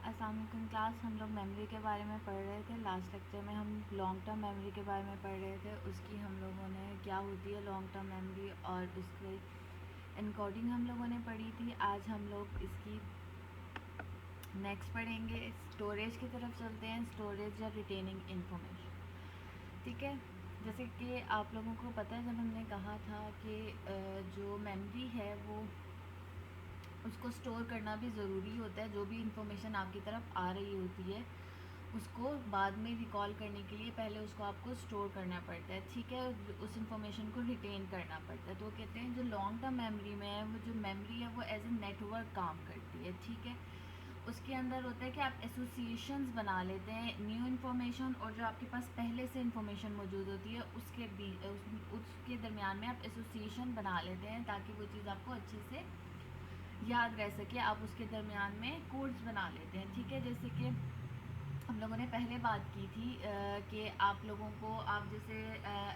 अस्सलाम वालेकुम क्लास। हम लोग मेमोरी के बारे में पढ़ रहे थे। लास्ट लेक्चर में हम लॉन्ग टर्म मेमोरी के बारे में पढ़ रहे थे। उसकी हम लोगों ने क्या होती है लॉन्ग टर्म मेमोरी और उसके इनकोडिंग हम लोगों ने पढ़ी थी। आज हम लोग इसकी नेक्स्ट पढ़ेंगे। स्टोरेज की तरफ चलते हैं। स्टोरेज या रिटेनिंग इंफॉर्मेशन, ठीक है। जैसे कि आप लोगों को पता है, जब हमने कहा था कि जो मेमोरी है वो उसको स्टोर करना भी ज़रूरी होता है। जो भी इंफॉर्मेशन आपकी तरफ आ रही होती है उसको बाद में रिकॉल करने के लिए पहले उसको आपको स्टोर करना पड़ता है, ठीक है। उस इंफॉर्मेशन को रिटेन करना पड़ता है। तो वो कहते हैं जो लॉन्ग टर्म मेमोरी में है, वो जो मेमोरी है वो एज ए नेटवर्क काम करती है, ठीक है। उसके अंदर होता है कि आप एसोसिएशंस बना लेते हैं न्यू इन्फॉर्मेशन और जो आपके पास पहले से इंफॉर्मेशन मौजूद होती है उसके दरमियान में आप एसोसिएशन बना लेते हैं ताकि वो चीज़ आपको अच्छे से याद रह सके। आप उसके दरमियान में कोड्स बना लेते हैं, ठीक है। जैसे कि हम लोगों ने पहले बात की थी कि आप लोगों को आप जैसे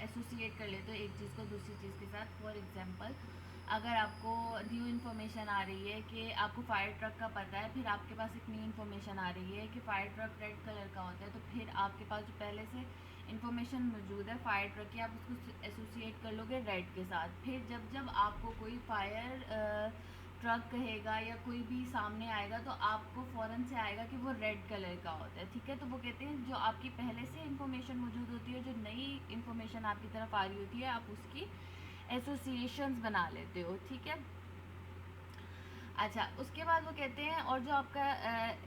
एसोसिएट कर लेते हो एक चीज़ को दूसरी चीज़ के साथ। फॉर एग्जांपल, अगर आपको न्यू इन्फॉर्मेशन आ रही है कि आपको फायर ट्रक का पता है, फिर आपके पास एक न्यू इन्फॉर्मेशन आ रही है कि फायर ट्रक रेड कलर का होता है, तो फिर आपके पास जो पहले से इन्फॉर्मेशन मौजूद है फायर ट्रक की, आप उसको एसोसिएट कर लोगे रेड के साथ। फिर जब जब आपको कोई फायर ट्रक कहेगा या कोई भी सामने आएगा तो आपको फ़ौरन से आएगा कि वो रेड कलर का होता है, ठीक है। तो वो कहते हैं जो आपकी पहले से इंफॉर्मेशन मौजूद होती है, जो नई इंफॉर्मेशन आपकी तरफ आ रही होती है, आप उसकी एसोसिएशंस बना लेते हो, ठीक है। अच्छा, उसके बाद वो कहते हैं और जो आपका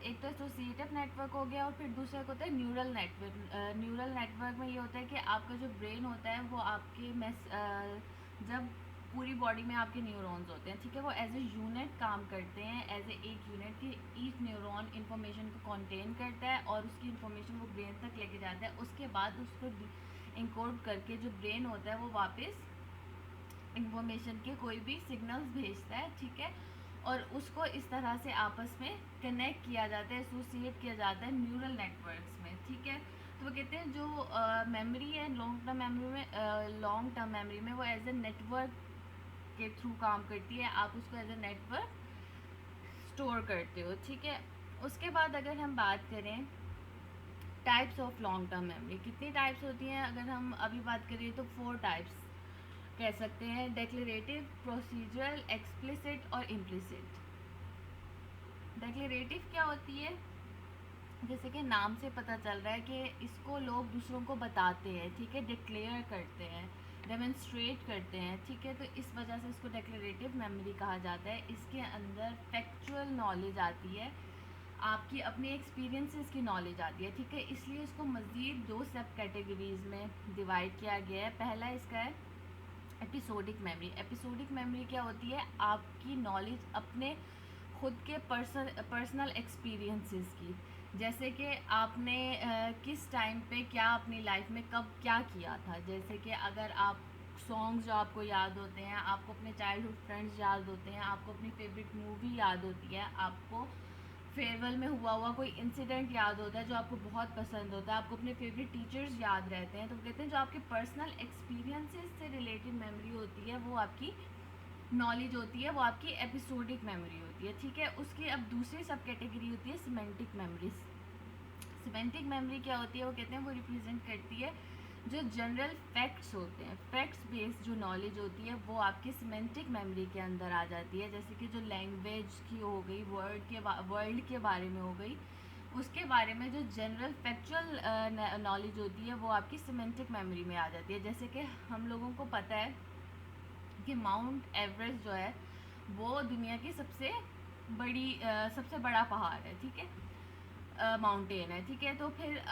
एक तो एसोसिएटिव नेटवर्क हो गया और फिर दूसरा होता है न्यूरल नेटवर्क। न्यूरल नेटवर्क में ये होता है कि आपका जो ब्रेन होता है वो आपके जब पूरी बॉडी में आपके न्यूरॉन्स होते हैं, ठीक है, वो एज ए यूनिट काम करते हैं, एज ए एक यूनिट की ईच न्यूरॉन इन्फॉर्मेशन को कंटेन करता है और उसकी इन्फॉर्मेशन वो ब्रेन तक लेके जाता है। उसके बाद उसको इनकोड करके जो ब्रेन होता है वो वापस इंफॉर्मेशन के कोई भी सिग्नल्स भेजता है, ठीक है। और उसको इस तरह से आपस में कनेक्ट किया जाता है, एसोसिएट किया जाता है न्यूरल नेटवर्क्स में, ठीक है। तो वो कहते हैं जो मेमोरी है लॉन्ग टर्म मेमोरी में वो एज ए नेटवर्क के थ्रू काम करती है। आप उसको एज ए नेटवर्क स्टोर करते हो, ठीक है। उसके बाद अगर हम बात करें types of long term memory, कितनी टाइप्स होती हैं, अगर हम अभी बात करें तो 4 टाइप्स कह सकते हैं। डेक्लेरेटिव, प्रोसीजरल, एक्सप्लिसिट और इम्प्लिसिट। डेक्लेरेटिव क्या होती है, जैसे कि नाम से पता चल रहा है कि इसको लोग दूसरों को बताते हैं, ठीक है, डिक्लेयर करते हैं, डेमोन्स्ट्रेट करते हैं, ठीक है। तो इस वजह से इसको डेक्लेरेटिव मेमोरी कहा जाता है। इसके अंदर फैक्चुअल नॉलेज आती है, आपकी अपनी एक्सपीरियंसेस की नॉलेज आती है, ठीक है। इसलिए इसको मज़ीद 2 सब कैटेगरीज में डिवाइड किया गया है। पहला इसका है एपिसोडिक मेमोरी। एपिसोडिक मेमोरी क्या होती है, आपकी नॉलेज अपने खुद के पर्सनल एक्सपीरियंसेस की, जैसे कि आपने किस टाइम पे क्या अपनी लाइफ में कब क्या किया था। जैसे कि अगर आप सॉन्ग्स जो आपको याद होते हैं, आपको अपने चाइल्डहुड फ्रेंड्स याद होते हैं, आपको अपनी फेवरेट मूवी याद होती है, आपको फेयरवेल में हुआ कोई इंसिडेंट याद होता है जो आपको बहुत पसंद होता है, आपको अपने फेवरेट टीचर्स याद रहते हैं, तो कहते हैं जो आपके पर्सनल एक्सपीरियंसेस से रिलेटेड मेमोरी होती है वो आपकी नॉलेज होती है, वो आपकी एपिसोडिक मेमोरी होती है, ठीक है। उसकी अब दूसरी सब कैटेगरी होती है सिमेंटिक मेमोरीज। सिमेंटिक मेमोरी क्या होती है, वो कहते हैं वो रिप्रेजेंट करती है जो जनरल फैक्ट्स होते हैं, फैक्ट्स बेस्ड जो नॉलेज होती है वो आपकी सिमेंटिक मेमोरी के अंदर आ जाती है। जैसे कि जो लैंग्वेज की हो गई, वर्ल्ड के बारे में हो गई, उसके बारे में जो जनरल फैक्चुअल नॉलेज होती है वो आपकी सिमेंटिक मेमोरी में आ जाती है। जैसे कि हम लोगों को पता है कि माउंट एवरेस्ट जो है वो दुनिया की सबसे बड़ा पहाड़ है, ठीक है, माउंटेन है, ठीक है। तो फिर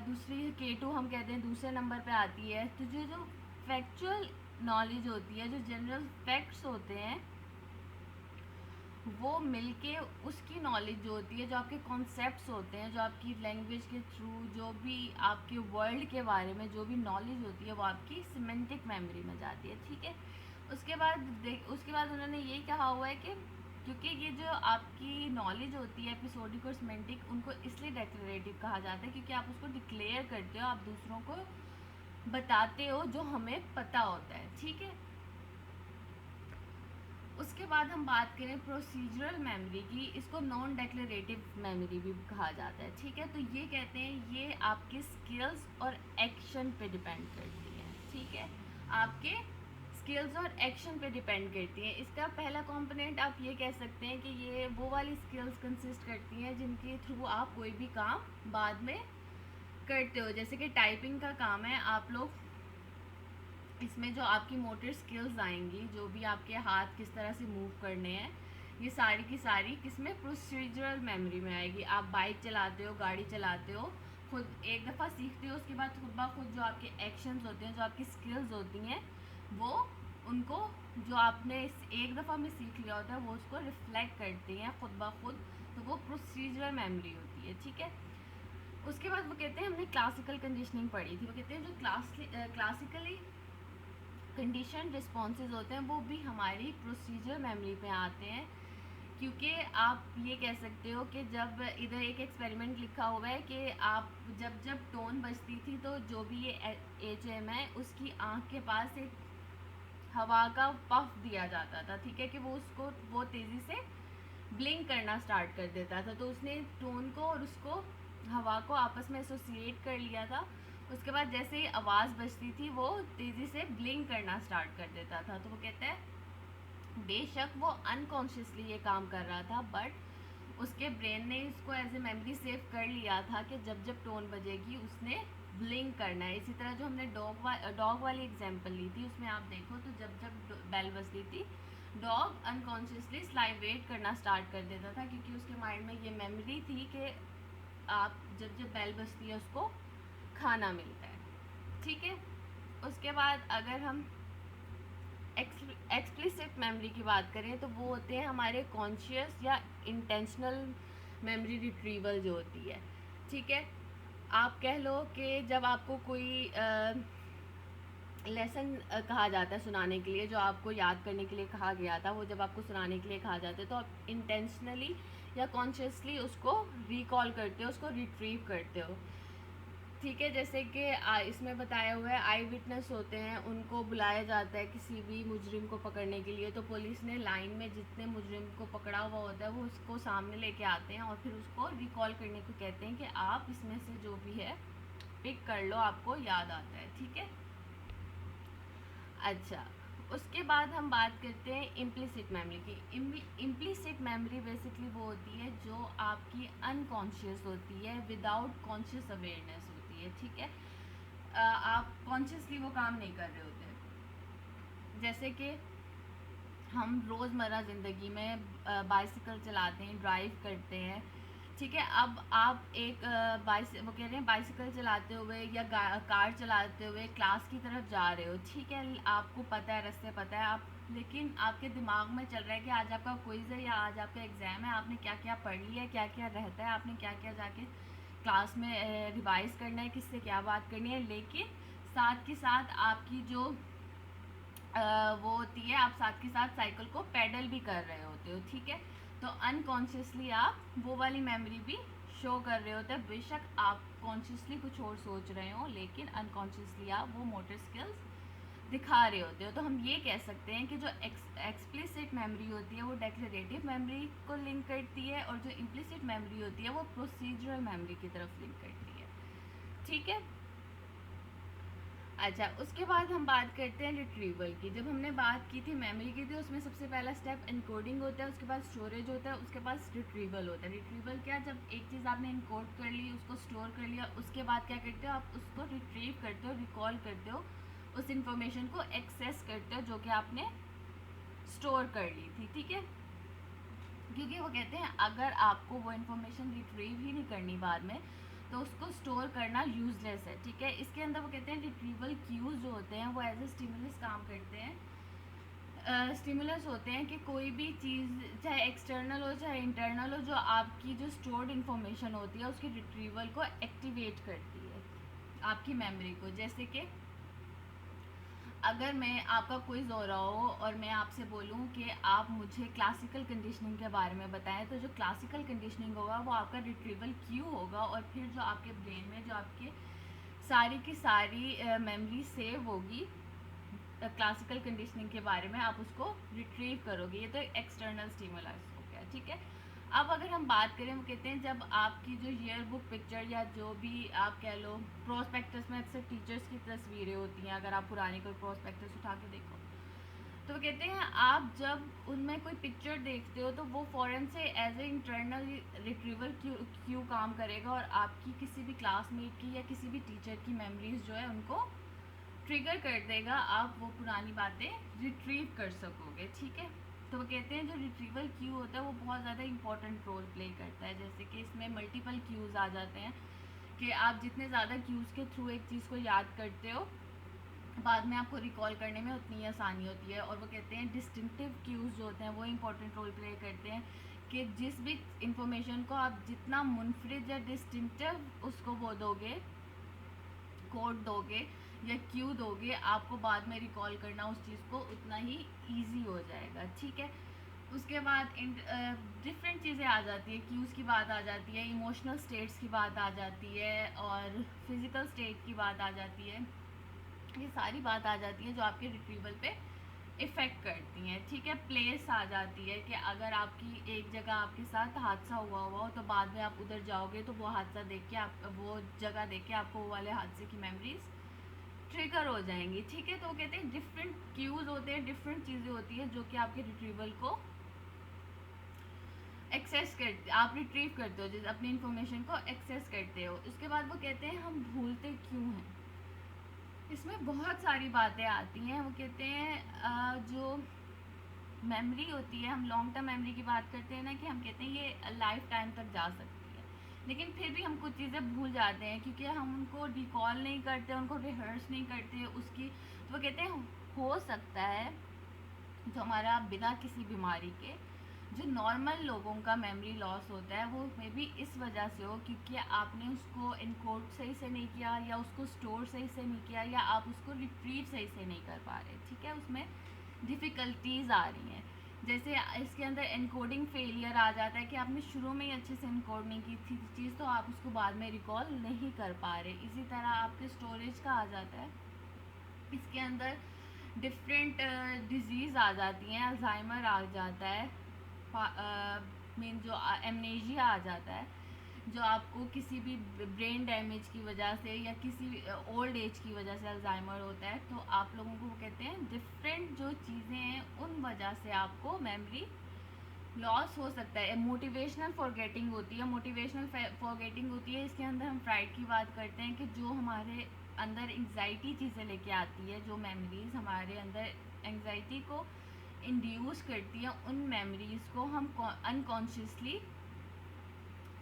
दूसरी K2 हम कहते हैं दूसरे नंबर पे आती है। तो जो फैक्चुअल नॉलेज होती है, जो जनरल फैक्ट्स होते हैं, वो मिलके उसकी नॉलेज जो होती है, जो आपके कॉन्सेप्ट्स होते हैं, जो आपकी लैंग्वेज के थ्रू जो भी आपके वर्ल्ड के बारे में जो भी नॉलेज होती है वो आपकी सिमेंटिक मेमोरी में जाती है, ठीक है। उसके बाद उन्होंने ये कहा हुआ है कि क्योंकि ये जो आपकी नॉलेज होती है एपिसोडिक और सिमेंटिक, उनको इसलिए डेक्लेरेटिव कहा जाता है क्योंकि आप उसको डिक्लेयर करते हो, आप दूसरों को बताते हो जो हमें पता होता है, ठीक है। उसके बाद हम बात करें प्रोसीजरल मेमोरी की, इसको नॉन डेक्लरेटिव मेमोरी भी कहा जाता है, ठीक है। तो ये कहते हैं ये आपके स्किल्स और एक्शन पे डिपेंड करती हैं, ठीक है, आपके स्किल्स और एक्शन पे डिपेंड करती हैं। इसका पहला कंपोनेंट आप ये कह सकते हैं कि ये वो वाली स्किल्स कंसिस्ट करती हैं जिनके थ्रू आप कोई भी काम बाद में करते हो। जैसे कि टाइपिंग का काम है, आप लोग इसमें जो आपकी मोटर स्किल्स आएंगी, जो भी आपके हाथ किस तरह से मूव करने हैं, ये सारी की सारी किसमें, प्रोसीजरल मेमोरी में आएगी। आप बाइक चलाते हो, गाड़ी चलाते हो, खुद एक दफ़ा सीखते हो, उसके बाद खुद ब खुद जो आपके एक्शंस होते हैं, जो आपकी स्किल्स होती हैं, वो उनको जो आपने इस एक दफ़ा में सीख लिया होता है वो उसको रिफ्लेक्ट करती हैं खुद ब खुद। तो वो प्रोसीजरल मेमोरी होती है, ठीक है। उसके बाद वो कहते हैं, हमने क्लासिकल कंडीशनिंग पढ़ी थी, वो कहते हैं जो क्लासिकली कंडीशन रिस्पॉन्सेज होते हैं वो भी हमारी प्रोसीजर मेमोरी पे आते हैं। क्योंकि आप ये कह सकते हो कि जब इधर एक एक्सपेरिमेंट लिखा हुआ है कि आप जब जब टोन बजती थी तो जो भी ये HM है उसकी आँख के पास एक हवा का पफ दिया जाता था, ठीक है, कि वो तेज़ी से ब्लिंक करना स्टार्ट कर देता था। तो उसने टोन को और उसको हवा को आपस में एसोसिएट कर लिया था। उसके बाद जैसे ही आवाज़ बजती थी वो तेज़ी से ब्लिंक करना स्टार्ट कर देता था। तो वो कहता है बेशक वो अनकॉन्शियसली ये काम कर रहा था, बट उसके ब्रेन ने इसको एज ए मेमोरी सेव कर लिया था कि जब जब टोन बजेगी उसने ब्लिंक करना है। इसी तरह जो हमने डॉग वाली एग्जांपल ली थी उसमें आप देखो तो जब जब बेल बजती थी डॉग अनकॉन्शियसली स्लाइवेट करना स्टार्ट कर देता था, क्योंकि उसके माइंड में ये मेमोरी थी कि आप जब जब बेल बजती है उसको खाना मिलता है, ठीक है। उसके बाद अगर हम एक्सप्लिसिट मेमोरी की बात करें तो वो होते हैं हमारे कॉन्शियस या इंटेंशनल मेमोरी रिट्रीवल जो होती है, ठीक है। आप कह लो कि जब आपको कोई लेसन कहा जाता है सुनाने के लिए, जो आपको याद करने के लिए कहा गया था, वो जब आपको सुनाने के लिए कहा जाता है तो आप इंटेंशनली या कॉन्शियसली उसको रिकॉल करते हो, उसको रिट्रीव करते हो, ठीक है। जैसे कि इसमें बताया हुआ है आई विटनेस होते हैं, उनको बुलाया जाता है किसी भी मुजरिम को पकड़ने के लिए। तो पुलिस ने लाइन में जितने मुजरिम को पकड़ा हुआ होता है वो उसको सामने लेके आते हैं और फिर उसको रिकॉल करने को कहते हैं कि आप इसमें से जो भी है पिक कर लो, आपको याद आता है, ठीक है। अच्छा, उसके बाद हम बात करते हैं इम्प्लिसिट मेमोरी की। इम्प्लिसिट मेमोरी बेसिकली वो होती है जो आपकी अनकॉन्शियस होती है, विदाउट कॉन्शियस अवेयरनेस होती है, ठीक है। आप कॉन्शियसली वो काम नहीं कर रहे होते। जैसे कि हम रोज़मर्रा ज़िंदगी में बाइसिकल चलाते हैं, ड्राइव करते हैं, ठीक है। अब आप एक वो कह रहे हैं बाइसिकल चलाते हुए या कार चलाते हुए क्लास की तरफ जा रहे हो, ठीक है, आपको पता है, रास्ते पता है आप, लेकिन आपके दिमाग में चल रहा है कि आज आपका क्विज़ है या आज आपका एग्ज़ाम है, आपने क्या क्या पढ़ लिया है, क्या क्या रहता है, आपने क्या क्या जाके क्लास में रिवाइज़ करना है, किससे क्या बात करनी है। लेकिन साथ के साथ आपकी जो वो होती है, आप साथ के साथ साइकिल को पेडल भी कर रहे होते हो, ठीक है। तो अनकॉन्शियसली आप वो वाली मेमोरी भी शो कर रहे होते हैं। बेशक आप कॉन्शियसली कुछ और सोच रहे हो, लेकिन अनकॉन्शियसली आप वो मोटर स्किल्स दिखा रहे होते हो। तो हम ये कह सकते हैं कि जो एक्सप्लिसिट मेमोरी होती है वो डेक्लरेटिव मेमोरी को लिंक करती है, और जो इम्प्लिसिट मेमोरी होती है वो प्रोसीजरल मेमोरी की तरफ लिंक करती है, ठीक है। अच्छा, उसके बाद हम बात करते हैं रिट्रीवल की। जब हमने बात की थी मेमोरी की थी, उसमें सबसे पहला स्टेप एनकोडिंग होता है, उसके बाद स्टोरेज होता है, उसके बाद रिट्रीवल होता है। रिट्रीवल क्या, जब एक चीज़ आपने इनकोड कर ली, उसको स्टोर कर लिया, उसके बाद क्या करते हो, आप उसको रिट्रीव करते हो, रिकॉल करते हो, उस इंफॉर्मेशन को एक्सेस करते हो जो कि आपने स्टोर कर ली थी, ठीक है। क्योंकि वो कहते हैं अगर आपको वो इन्फॉर्मेशन रिट्रीव ही नहीं करनी बाद में तो उसको स्टोर करना यूजलेस है, ठीक है। इसके अंदर वो कहते हैं रिट्रीवल क्यूज जो होते हैं वो एज ए स्टिमुलस काम करते हैं। स्टिमुलस होते हैं कि कोई भी चीज़ चाहे एक्सटर्नल हो चाहे इंटरनल हो, जो आपकी जो स्टोर्ड इन्फॉर्मेशन होती है उसकी रिट्रीवल को एक्टिवेट करती है आपकी मेमोरी को। जैसे कि अगर मैं आपका क्विज़ हो रहा हो और मैं आपसे बोलूं कि आप मुझे क्लासिकल कंडीशनिंग के बारे में बताएं, तो जो क्लासिकल कंडीशनिंग होगा वो आपका रिट्रीवल क्यू होगा, और फिर जो आपके ब्रेन में जो आपके सारी की सारी मेमोरी सेव होगी क्लासिकल कंडीशनिंग के बारे में आप उसको रिट्रीव करोगे। ये तो एक्सटर्नल स्टिमुलस हो गया, ठीक है। अब अगर हम बात करें, वो कहते हैं जब आपकी जो ईयर बुक पिक्चर या जो भी आप कह लो, प्रोस्पेक्टस में अक्सर टीचर्स की तस्वीरें होती हैं, अगर आप पुरानी कोई प्रोस्पेक्टस उठा के देखो तो वो कहते हैं आप जब उनमें कोई पिक्चर देखते हो तो वो फ़ौरन से as a internal retrieval cue काम करेगा और आपकी किसी भी क्लासमेट की या किसी भी टीचर की मेमोरीज जो है उनको ट्रिगर कर देगा, आप वो पुरानी बातें रिट्रीव कर सकोगे, ठीक है। तो वो कहते हैं जो रिट्रीवल क्यू होता है वो बहुत ज़्यादा इंपॉर्टेंट रोल प्ले करता है। जैसे कि इसमें मल्टीपल क्यूज़ आ जाते हैं कि आप जितने ज़्यादा क्यूज़ के थ्रू एक चीज़ को याद करते हो, बाद में आपको रिकॉल करने में उतनी आसानी होती है। और वो कहते हैं डिस्टिंक्टिव क्यूज़ जो होते हैं वो इंपॉर्टेंट रोल प्ले करते हैं कि जिस भी इंफॉर्मेशन को आप जितना मुनफरिद या डिस्टिंक्टिव उसको वो दोगे, कोड दोगे या क्यू दोगे, आपको बाद में रिकॉल करना उस चीज़ को उतना ही ईजी हो जाएगा, ठीक है। उसके बाद डिफरेंट चीज़ें आ जाती है, क्यूज़ की बात आ जाती है, इमोशनल स्टेट्स की बात आ जाती है और फिज़िकल स्टेट की बात आ जाती है। ये सारी बात आ जाती है जो आपके रिट्रीवल पे इफ़ेक्ट करती हैं, ठीक है। प्लेस आ जाती है कि अगर आपकी एक जगह आपके साथ हादसा हुआ हो तो बाद में आप उधर जाओगे तो वो हादसा देख के आप वो जगह देख के आपको वो वाले हादसे की मेमोरीज ट्रिगर हो जाएंगी, ठीक है। तो वो कहते हैं डिफरेंट क्यूज़ होते हैं, डिफरेंट चीज़ें होती हैं जो कि आपके रिट्रीवल को एक्सेस करते, आप रिट्रीव करते हो, जैसे अपनी इंफॉर्मेशन को एक्सेस करते हो। उसके बाद वो कहते हैं हम भूलते क्यों हैं। इसमें बहुत सारी बातें आती हैं। वो कहते हैं जो मेमोरी होती है, हम लॉन्ग टर्म मेमोरी की बात करते हैं ना, कि हम कहते हैं ये लाइफ टाइम तक जा सकती है, लेकिन फिर भी हम कुछ चीज़ें भूल जाते हैं क्योंकि हम उनको रिकॉल नहीं करते, उनको रिहर्स नहीं करते उसकी। तो वो कहते हैं हो सकता है जो हमारा बिना किसी बीमारी के जो नॉर्मल लोगों का मेमोरी लॉस होता है वो मे बी इस वजह से हो क्योंकि आपने उसको इनकोड सही से नहीं किया या उसको स्टोर सही से नहीं किया या आप उसको रिट्रीव सही से नहीं कर पा रहे, ठीक है। उसमें डिफ़िकल्टीज़ आ रही हैं। जैसे इसके अंदर इनकोडिंग फेलियर आ जाता है कि आपने शुरू में ही अच्छे से इनकोड नहीं की थी चीज़, तो आप उसको बाद में रिकॉल नहीं कर पा रहे। इसी तरह आपके स्टोरेज का आ जाता है, इसके अंदर डिफरेंट डिजीज़ आ जाती हैं, अल्जाइमर आ जाता है, मीन जो एमनेजिया आ जाता है, जो आपको किसी भी ब्रेन डैमेज की वजह से या किसी ओल्ड एज की वजह से अल्जाइमर होता है। तो आप लोगों को वो कहते हैं डिफरेंट जो चीज़ें हैं उन वजह से आपको मेमोरी लॉस हो सकता है। मोटिवेशनल फॉरगेटिंग होती है, मोटिवेशनल फॉरगेटिंग होती है, इसके अंदर हम फ्राइड की बात करते हैं कि जो हमारे अंदर एंग्जाइटी चीज़ें लेके आती है, जो मेमोरीज हमारे अंदर एंग्जाइटी को इंड्यूस करती हैं, उन मेमोरीज़ को हम अनकॉन्शियसली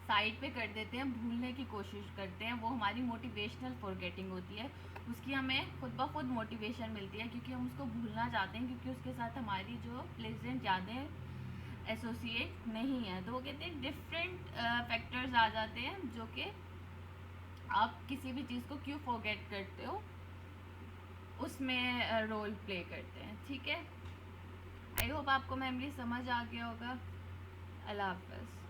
साइड पे कर देते हैं, भूलने की कोशिश करते हैं। वो हमारी मोटिवेशनल फॉरगेटिंग होती है, उसकी हमें खुद ब खुद मोटिवेशन मिलती है क्योंकि हम उसको भूलना चाहते हैं क्योंकि उसके साथ हमारी जो प्लेजेंट यादें एसोसिएट नहीं है। तो वो कहते हैं डिफरेंट फैक्टर्स आ जाते हैं जो कि आप किसी भी चीज़ को क्यों फॉरगेट करते हो उसमें रोल प्ले करते हैं, ठीक है। आई होप आपको मेमोरी समझ आ गया होगा। अल्लाह हाफ़िज़।